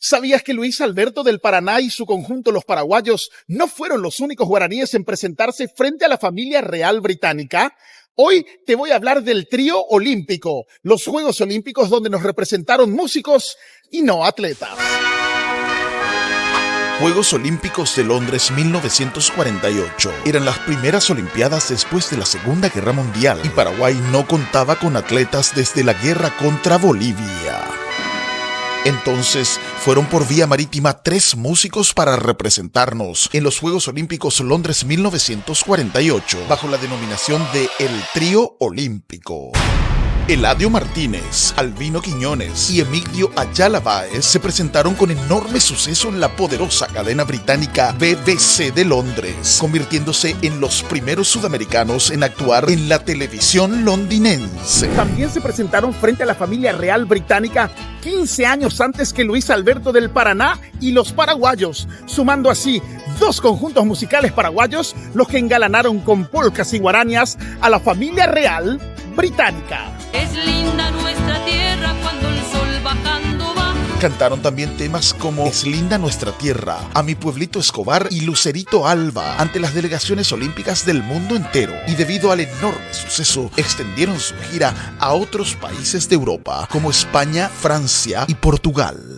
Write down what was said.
¿Sabías que Luis Alberto del Paraná y su conjunto Los Paraguayos no fueron los únicos guaraníes en presentarse frente a la familia real británica? Hoy te voy a hablar del trío olímpico, los Juegos Olímpicos donde nos representaron músicos y no atletas. Juegos Olímpicos de Londres 1948 eran las primeras olimpiadas después de la Segunda Guerra Mundial y Paraguay no contaba con atletas desde la guerra contra Bolivia. Entonces, fueron por vía marítima 3 músicos para representarnos en los Juegos Olímpicos Londres 1948 bajo la denominación de El Trío Olímpico. Eladio Martínez, Albino Quiñones y Emilio Ayala Báez se presentaron con enorme suceso en la poderosa cadena británica BBC de Londres, convirtiéndose en los primeros sudamericanos en actuar en la televisión londinense. También se presentaron frente a la familia real británica 15 años antes que Luis Alberto del Paraná y Los Paraguayos, sumando así 2 conjuntos musicales paraguayos, los que engalanaron con polcas y guarañas a la familia real británica. Es linda nuestra tierra cuando el sol bajando va. Cantaron también temas como Es linda nuestra tierra, A mi pueblito Escobar y Lucerito Alba ante las delegaciones olímpicas del mundo entero, y debido al enorme suceso extendieron su gira a otros países de Europa como España, Francia y Portugal.